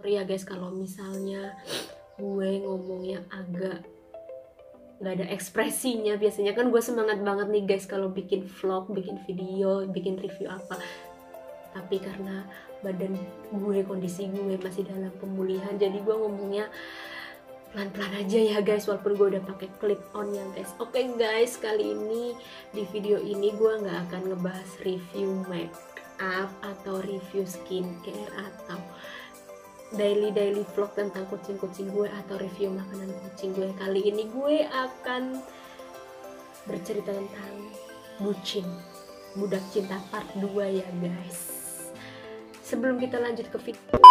Ya guys, kalau misalnya gue ngomongnya agak nggak ada ekspresinya. Biasanya kan gue semangat banget nih guys kalau bikin vlog, bikin video, bikin review apa. Tapi karena badan gue, kondisi gue masih dalam pemulihan, jadi gue ngomongnya pelan-pelan aja ya guys, walaupun gue udah pakai clip on ya guys. Oke guys, kali ini di video ini gue nggak akan ngebahas review make up atau review skincare atau daily vlog tentang kucing gue atau review makanan kucing gue. Kali ini gue akan bercerita tentang budak cinta part 2 ya guys. Sebelum kita lanjut ke video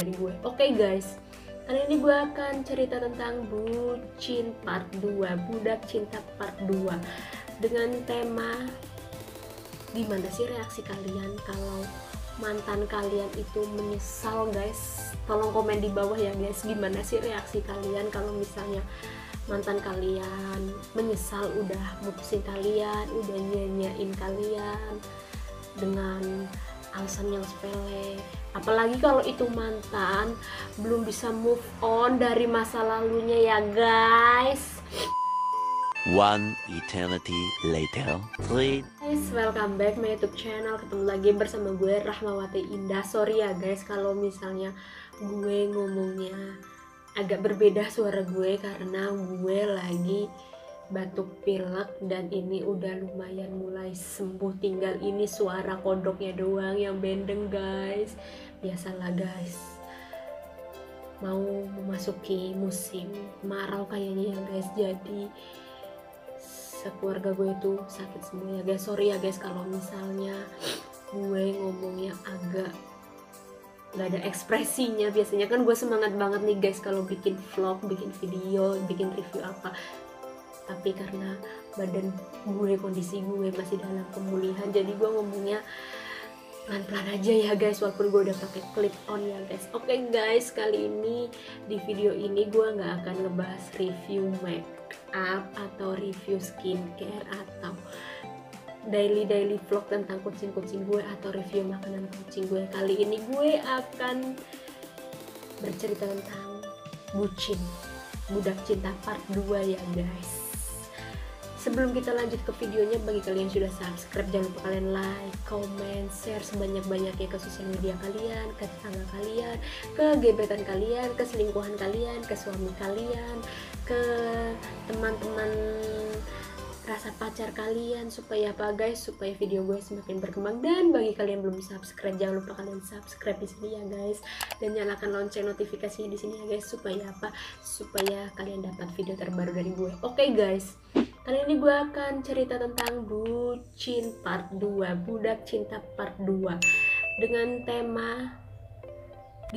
dari gue, oke guys, kali ini gue akan cerita tentang bucin part 2, budak cinta part 2, dengan tema gimana sih reaksi kalian kalau mantan kalian itu menyesal guys. Tolong komen di bawah ya guys, gimana sih reaksi kalian kalau misalnya mantan kalian menyesal udah mutusin kalian, udah nyanyain kalian dengan alasan yang sepele. Apalagi kalau itu mantan belum bisa move on dari masa lalunya ya guys. One eternity later. Guys, welcome back my YouTube channel. Ketemu lagi bersama gue Rahmawati Indah. Sorry ya guys kalau misalnya gue ngomongnya agak berbeda suara gue karena gue lagi batuk pilek dan ini udah lumayan mulai sembuh. Tinggal ini suara kodoknya doang yang bendeng guys. Biasalah guys, mau memasuki musim kemarau kayaknya ya guys, jadi sekeluarga gue itu sakit semua ya guys. Sorry ya guys kalau misalnya gue ngomongnya agak nggak ada ekspresinya. Biasanya kan gue semangat banget nih guys kalau bikin vlog, bikin video, bikin review apa. Tapi karena badan gue, kondisi gue masih dalam pemulihan, jadi gue ngomongnya pelan-pelan aja ya guys, walaupun gue udah pakai clip on ya guys. Oke guys, kali ini di video ini gue nggak akan ngebahas review make up atau review skincare atau daily vlog tentang kucing gue atau review makanan kucing gue. Kali ini gue akan bercerita tentang budak cinta part 2 ya guys. Sebelum kita lanjut ke videonya, bagi kalian yang sudah subscribe, jangan lupa kalian like, comment, share sebanyak-banyaknya ke sosial media kalian, ke tetangga kalian, ke gebetan kalian, ke selingkuhan kalian, ke suami kalian, ke teman-teman rasa pacar kalian, supaya apa guys, supaya video gue semakin berkembang. Dan bagi kalian yang belum subscribe, jangan lupa kalian subscribe di sini ya guys, dan nyalakan lonceng notifikasinya di sini ya guys, supaya apa, supaya kalian dapat video terbaru dari gue. Oke guys, kali ini gue akan cerita tentang bucin part 2, budak cinta part 2, dengan tema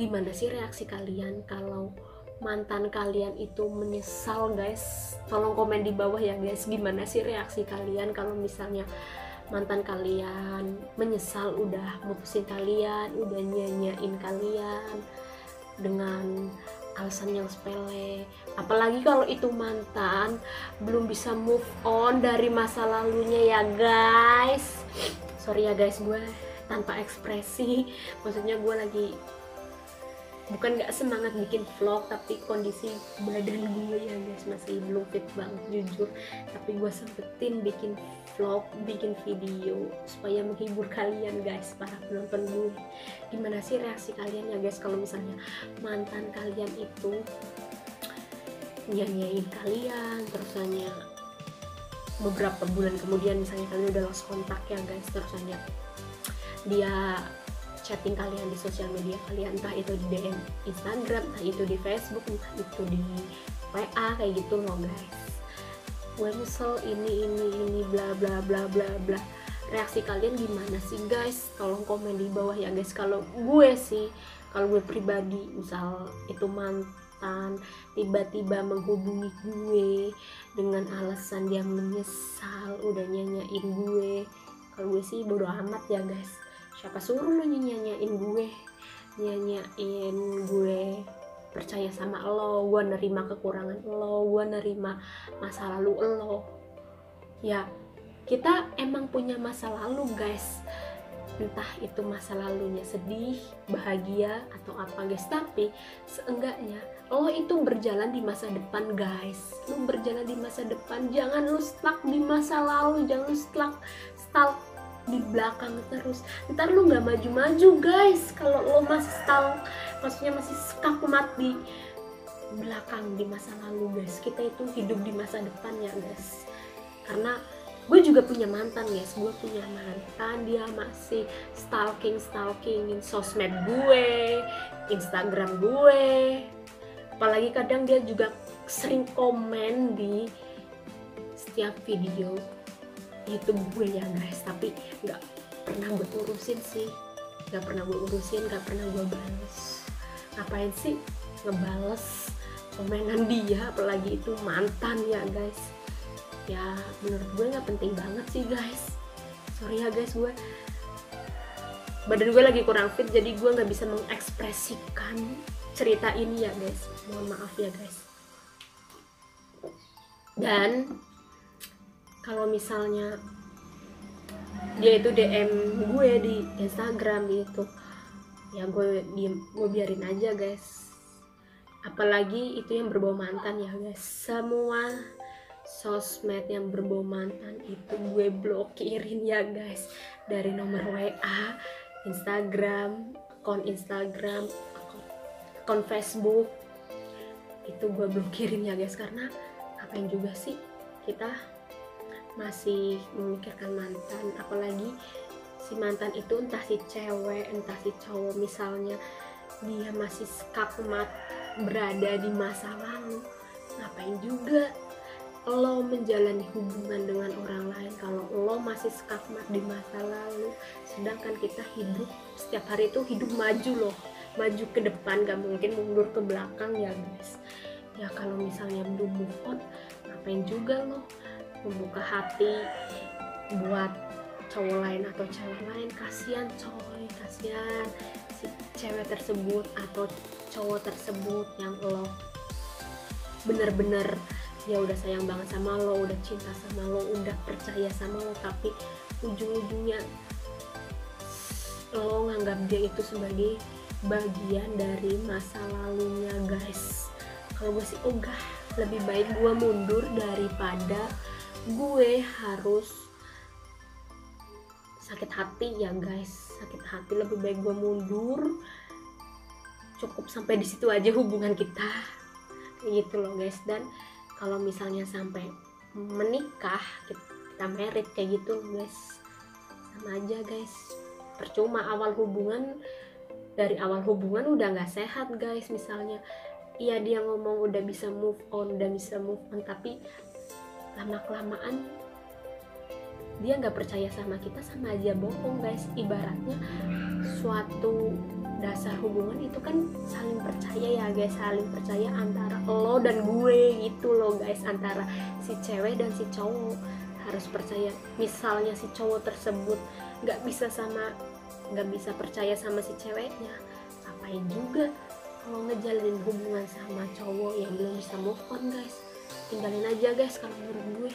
gimana sih reaksi kalian kalau mantan kalian itu menyesal guys. Tolong komen di bawah ya guys, gimana sih reaksi kalian kalau misalnya mantan kalian menyesal udah mutusin kalian, udah nyanyain kalian dengan alasan yang sepele. Apalagi kalau itu mantan belum bisa move on dari masa lalunya ya guys. Sorry ya guys, gue tanpa ekspresi. Maksudnya gue lagi bukan gak semangat bikin vlog, tapi kondisi badan gue ya guys masih belum fit banget jujur. Tapi gue sempetin bikin vlog, bikin video supaya menghibur kalian guys, para penonton gue. Gimana sih reaksi kalian ya guys kalau misalnya mantan kalian itu nyanyain kalian, terus hanya beberapa bulan kemudian misalnya kalian udah lost kontak ya guys, terus hanya dia chatting kalian di sosial media kalian, entah itu di DM Instagram, entah itu di Facebook, entah itu di WA, kayak gitu loh guys. Gue nyesel ini bla bla bla bla bla. Reaksi kalian gimana sih guys? Tolong komen di bawah ya guys. Kalau gue sih, kalau gue pribadi, misal itu mantan tiba-tiba menghubungi gue dengan alasan dia menyesal udah nyanyain gue, kalau gue sih bodo amat ya guys. Siapa suruh lo nyanyain gue percaya sama lo, gue nerima kekurangan lo, gue nerima masa lalu lo. Ya kita emang punya masa lalu guys, entah itu masa lalunya sedih, bahagia atau apa guys, tapi seenggaknya lo itu berjalan di masa depan guys. Lo berjalan di masa depan, jangan lo stuck di masa lalu, jangan lo stuck di belakang terus. Ntar lo nggak maju-maju guys kalau lo masih stuck, maksudnya masih skakmat di belakang di masa lalu guys. Kita itu hidup di masa depan ya guys, karena gue juga punya mantan guys. Gue punya mantan, dia masih stalkingin sosmed gue, Instagram gue, apalagi kadang dia juga sering komen di setiap video YouTube gue ya guys, tapi nggak pernah gue urusin sih, nggak pernah gue bales. Ngapain sih ngebales komenan dia, apalagi itu mantan ya guys. Ya menurut gue nggak penting banget sih guys. Sorry ya guys, badan gue lagi kurang fit, jadi gue nggak bisa mengekspresikan cerita ini ya guys, mohon maaf ya guys. Dan kalau misalnya dia itu DM gue di Instagram gitu, ya gue biarin aja guys. Apalagi itu yang berbau mantan ya guys. Semua sosmed yang berbau mantan itu gue blokirin ya guys, dari nomor WA, Instagram, akun Facebook, itu gue blokirin ya guys. Karena ngapain juga sih kita masih memikirkan mantan, apalagi si mantan itu entah si cewek entah si cowok, misalnya dia masih skakmat berada di masa lalu, ngapain juga lo menjalani hubungan dengan orang lain kalau lo masih skakmat di masa lalu. Sedangkan kita hidup setiap hari itu hidup maju loh, maju ke depan, gak mungkin mundur ke belakang ya guys. Ya kalau misalnya belum move on, ngapain juga lo membuka hati buat cowok lain atau cewek lain. Kasihan coy, kasihan si cewek tersebut atau cowok tersebut yang lo bener-bener ya udah sayang banget sama lo, udah cinta sama lo, udah percaya sama lo, tapi ujung-ujungnya lo nganggap dia itu sebagai bagian dari masa lalunya guys. Kalau gue sih lebih baik gue mundur daripada gue harus sakit hati ya guys. Sakit hati, lebih baik gue mundur, cukup sampai di situ aja hubungan kita gitu loh guys. Dan kalau misalnya sampai menikah, kita married kayak gitu guys, sama aja guys, percuma. Dari awal hubungan udah nggak sehat guys. Misalnya iya dia ngomong udah bisa move on, tapi lama-kelamaan dia nggak percaya sama kita, sama aja bohong guys. Ibaratnya suatu dasar hubungan itu kan saling percaya ya guys, saling percaya antara lo dan gue gitu loh guys, antara si cewek dan si cowok harus percaya. Misalnya si cowok tersebut nggak bisa percaya sama si ceweknya, ngapain juga kalau ngejalanin hubungan sama cowok yang belum bisa move on guys. Tinggalin aja guys kalau menurut gue,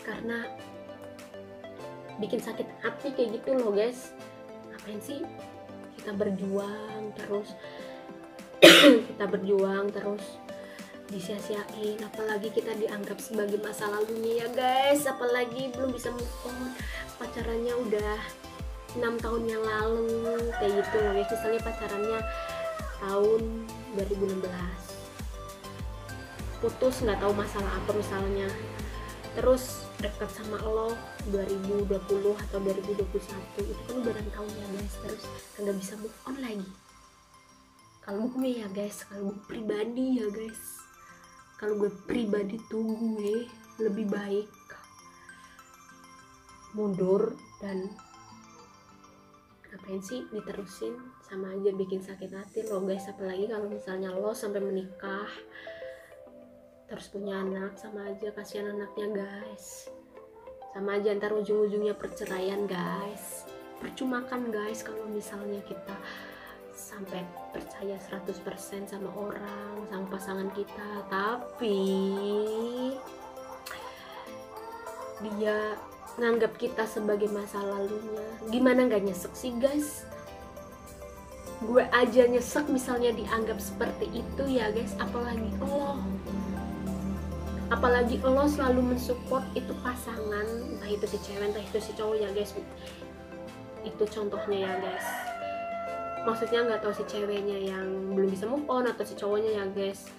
karena bikin sakit hati kayak gitu loh guys. Ngapain sih kita berjuang terus disia-siain, apalagi kita dianggap sebagai masa lalunya ya guys, apalagi belum bisa move on, pacarannya udah 6 tahun yang lalu kayak gitu loh guys. Misalnya pacarannya tahun 2016, putus nggak tahu masalah apa misalnya, terus dekat sama lo 2020 atau 2021, itu kan udah 6 tahun ya guys, terus nggak bisa move on lagi. Kalau gue ya guys, kalau gue pribadi tuh gue lebih baik mundur. Dan ngapain sih diterusin, sama aja bikin sakit hati lo guys. Apalagi kalau misalnya lo sampai menikah terus punya anak, sama aja kasihan anaknya guys, sama aja ntar ujung-ujungnya perceraian guys. Percuma kan guys kalau misalnya kita sampai percaya 100% sama orang, sama pasangan kita, tapi dia nganggap kita sebagai masa lalunya. Gimana gak nyesek sih guys? Gue aja nyesek misalnya dianggap seperti itu ya guys, apalagi lo selalu mensupport itu pasangan, entah itu si cewek entah itu si cowok ya guys. Itu contohnya ya guys, maksudnya nggak tahu si ceweknya yang belum bisa move on atau si cowoknya ya guys,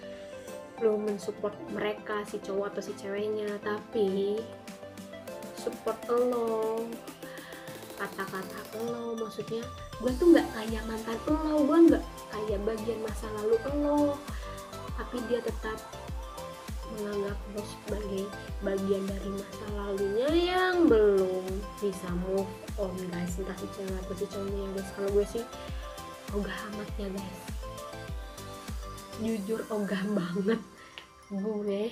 belum mensupport mereka si cowok atau si ceweknya, tapi support lo, kata-kata lo, maksudnya gue tuh nggak kayak mantan lo, gue nggak kayak bagian masa lalu lo, tapi dia tetap menganggap lo sebagai bagian dari masa lalunya yang belum bisa move on guys, entah si cewek atau si cowoknya ya guys. Kalau gue sih ogah amat ya guys, jujur ogah banget gue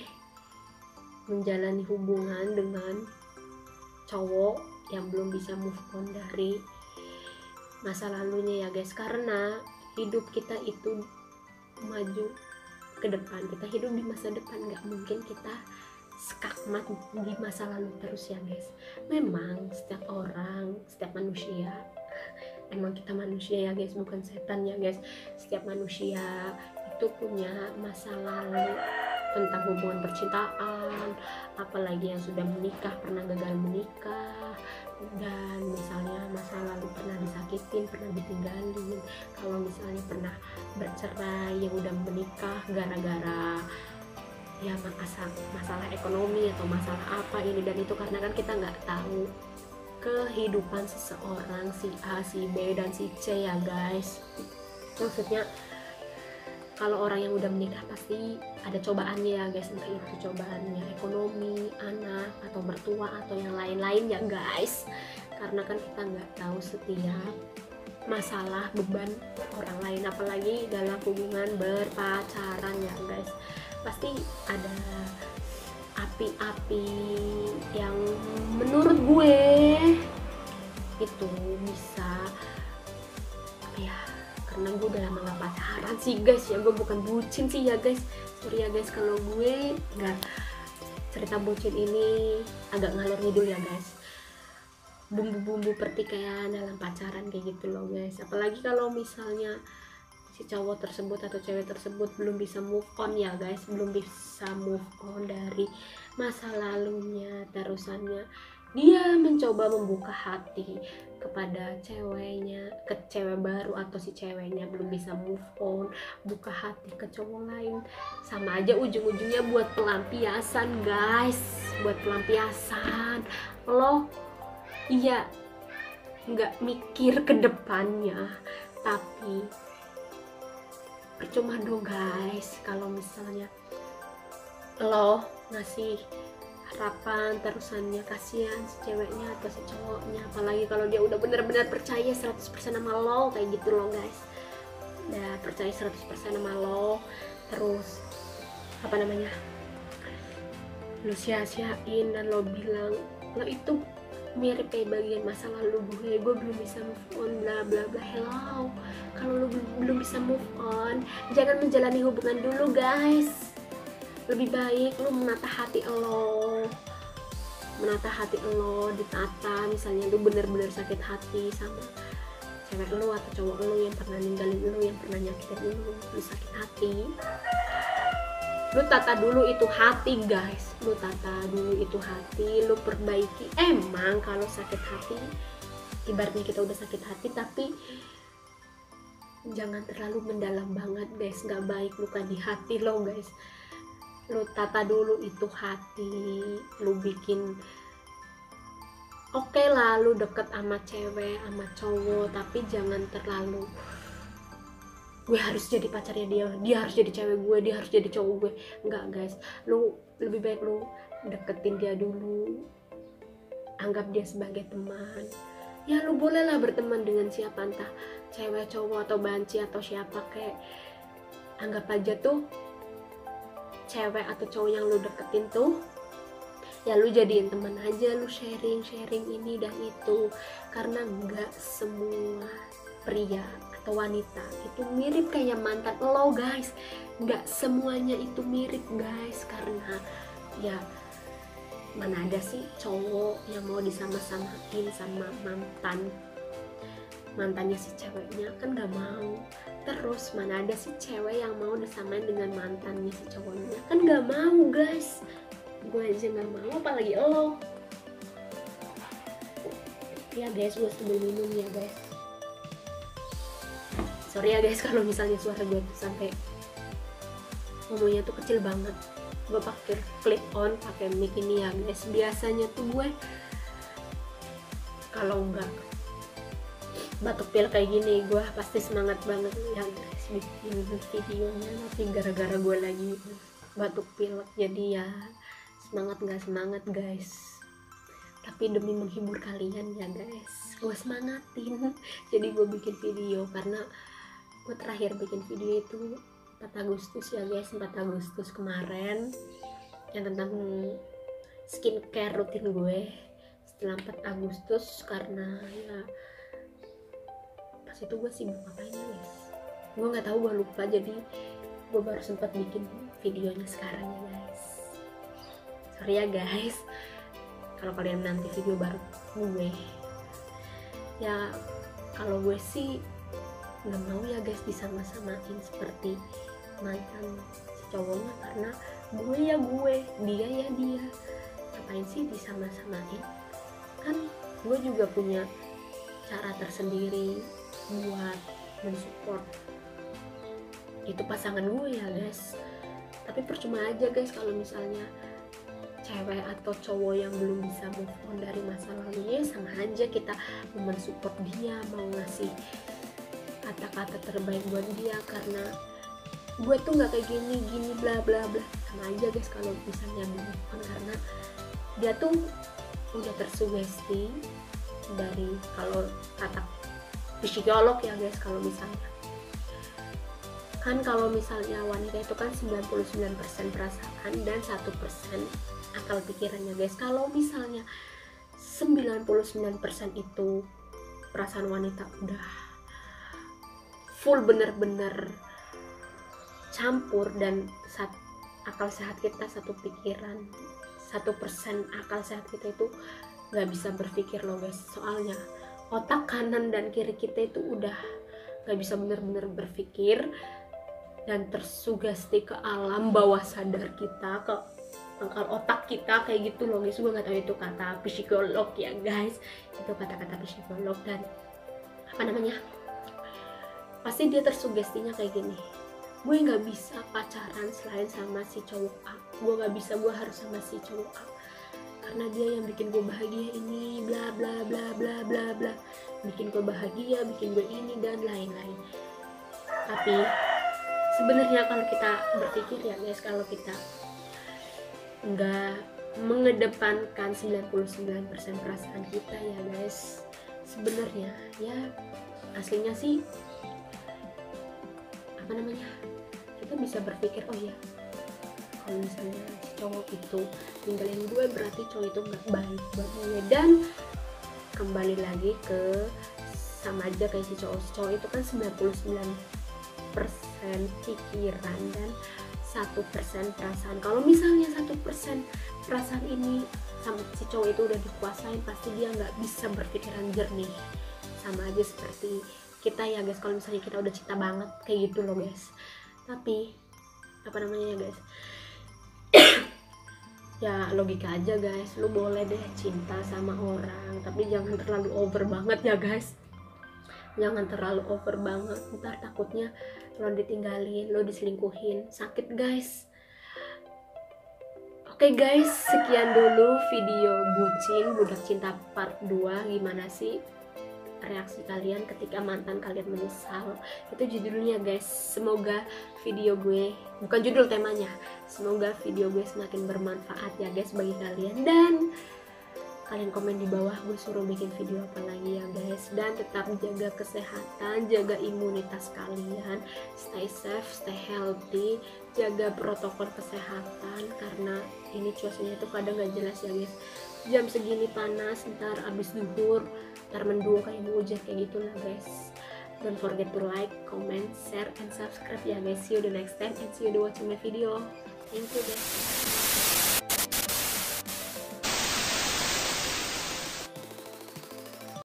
menjalani hubungan dengan cowok yang belum bisa move on dari masa lalunya ya guys, karena hidup kita itu maju ke depan, kita hidup di masa depan, nggak mungkin kita skakmat di masa lalu terus ya guys. Memang setiap orang, setiap manusia, emang kita manusia ya guys, bukan setan ya guys, setiap manusia itu punya masa lalu tentang hubungan percintaan, apalagi yang sudah menikah pernah gagal menikah, dan misalnya masa lalu pernah disakitin, pernah ditinggalin, kalau misalnya pernah bercerai, yang udah menikah gara-gara ya masalah ekonomi atau masalah apa ini dan itu, karena kan kita nggak tahu kehidupan seseorang, si A, si B, dan si C ya guys. Maksudnya kalau orang yang udah menikah pasti ada cobaannya ya guys, entah itu cobaannya ekonomi, anak, atau mertua, atau yang lain-lain ya guys, karena kan kita nggak tahu setiap masalah beban orang lain, apalagi dalam hubungan berpacaran ya guys, pasti ada api-api yang menurut gue itu bisa ya, karena gue udah lama gak pacaran sih guys ya, gue bukan bucin sih ya guys, sorry ya guys kalau gue nggak cerita bucin ini agak ngalor ngidul ya guys, bumbu-bumbu pertikaian dalam pacaran kayak gitu loh guys. Apalagi kalau misalnya si cowok tersebut atau cewek tersebut belum bisa move on ya guys, belum bisa move on dari masa lalunya, terusannya dia mencoba membuka hati kepada ceweknya, ke cewek baru, atau si ceweknya belum bisa move on, buka hati ke cowok lain, sama aja ujung-ujungnya buat pelampiasan guys, buat pelampiasan. Lo iya nggak mikir ke depannya, tapi percuma dong guys kalau misalnya lo ngasih harapan terusannya, kasihan si ceweknya atau si cowoknya, apalagi kalau dia udah benar-benar percaya 100% sama lo kayak gitu loh guys, udah percaya 100% sama lo, terus apa namanya, lo sia-siain dan lo bilang lo itu mirip kayak bagian masa lalu gue belum bisa move on, bla bla bla. Hello, kalau lo belum bisa move on, jangan menjalani hubungan dulu guys, lebih baik lo menata hati lo, ditata. Misalnya lo bener-bener sakit hati sama cewek lo atau cowok lo yang pernah ninggalin lo, yang pernah nyakitin lo sakit hati, lu tata dulu itu hati guys, lu tata dulu itu hati, lu perbaiki. Emang kalau sakit hati, ibaratnya kita udah sakit hati, tapi jangan terlalu mendalam banget guys, nggak baik luka di hati lo guys. Lu tata dulu itu hati, lu bikin oke lah lu deket sama cewek sama cowok, tapi jangan terlalu gue harus jadi pacarnya dia harus jadi cewek gue, dia harus jadi cowok gue. Enggak guys, lu lebih baik lu deketin dia dulu, anggap dia sebagai teman. Ya lu bolehlah berteman dengan siapa, entah cewek, cowok, atau banci, atau siapa kayak, anggap aja tuh cewek atau cowok yang lu deketin tuh ya lu jadiin teman aja, lu sharing ini dan itu, karena enggak semua pria atau wanita itu mirip kayak mantan lo guys, nggak semuanya itu mirip guys, karena ya mana ada sih cowok yang mau disama-samain sama mantannya si ceweknya, kan gak mau. Terus mana ada sih cewek yang mau disamain dengan mantannya si cowoknya, kan gak mau guys. Gue aja gak mau, apalagi lo. Ya guys, gue sambil minum ya guys. Sorry ya guys kalau misalnya suara gue tuh sampai ngomongnya tuh kecil banget. Gue pakai clip on, pakai mic ini ya guys. Biasanya tuh gue kalau nggak batuk pilek kayak gini, gue pasti semangat banget ya guys bikin videonya. Tapi gara-gara gue lagi batuk pilek, jadi ya semangat nggak semangat guys. Tapi demi menghibur kalian ya guys, gue semangatin. Jadi gue bikin video, karena gue terakhir bikin video itu 4 Agustus ya guys, 4 Agustus kemarin, yang tentang skincare rutin gue setelah 4 Agustus. Karena ya pas itu gue sibuk ngapain ya guys, gue nggak tahu, gue lupa. Jadi gue baru sempat bikin videonya sekarang ya guys. Sorry ya guys kalau kalian nanti video baru gue. Ya kalau gue sih nggak mau ya guys disama-samain seperti mantan si cowoknya, karena gue ya gue, dia ya dia. Ngapain sih disama-samain? Kan gue juga punya cara tersendiri buat mensupport itu pasangan gue ya guys. Tapi percuma aja guys kalau misalnya cewek atau cowok yang belum bisa move on dari masa lalunya, sama aja kita mau mensupport dia, mau ngasih kata-kata terbaik buat dia, karena gue tuh nggak kayak gini bla bla bla. Sama aja guys kalau misalnya move on, karena dia tuh udah tersugesti dari, kalau kata psikolog ya guys, kalau misalnya kan kalau misalnya wanita itu kan 99% perasaan dan 1% akal pikirannya guys. Kalau misalnya 99% itu perasaan wanita udah full bener-bener campur, dan akal sehat kita, satu pikiran 1% akal sehat kita itu nggak bisa berpikir loh guys. Soalnya otak kanan dan kiri kita itu udah nggak bisa bener-bener berpikir dan tersugesti ke alam bawah sadar kita, ke pangkal otak kita kayak gitu loh guys. Gue nggak tahu itu kata psikolog ya guys, itu kata-kata psikolog. Dan apa namanya, pasti dia tersugestinya kayak gini, gue nggak bisa pacaran selain sama si cowok A, gue nggak bisa, gue harus sama si cowok A karena dia yang bikin gue bahagia ini, bla bla bla bla bla bla, bikin gue bahagia, bikin gue ini dan lain-lain. Tapi sebenarnya kalau kita berpikir ya guys, kalau kita nggak mengedepankan 99% perasaan kita ya guys, sebenarnya ya aslinya sih apa namanya, kita bisa berpikir oh ya kalau misalnya si cowok itu ninggalin gue berarti cowok itu nggak baik buat gue. Dan kembali lagi ke sama aja kayak si cowok itu kan 99% pikiran dan 1% perasaan. Kalau misalnya 1% perasaan ini sama si cowok itu udah dikuasain, pasti dia nggak bisa berpikiran jernih. Sama aja seperti kita ya guys, kalau misalnya kita udah cinta banget kayak gitu loh guys. Tapi apa namanya ya guys, ya logika aja guys, lu boleh deh cinta sama orang, tapi jangan terlalu over banget ya guys. Jangan terlalu over banget, ntar takutnya lo ditinggalin, lo diselingkuhin, sakit guys. Oke guys, sekian dulu video bucin budak cinta part 2. Gimana sih reaksi kalian ketika mantan kalian menyesal? Itu judulnya guys. Semoga video gue, bukan judul, temanya, semoga video gue semakin bermanfaat ya guys bagi kalian. Dan kalian komen di bawah gue suruh bikin video apa lagi ya guys. Dan tetap jaga kesehatan, jaga imunitas kalian, stay safe, stay healthy, jaga protokol kesehatan, karena ini cuacanya tuh kadang gak jelas ya guys. Jam segini panas, ntar abis duhur ntar mendung kayak mau hujan kayak gitu lah guys. Don't forget to like, comment, share, and subscribe ya guys. See you the next time and see you the watching my video. Thank you guys.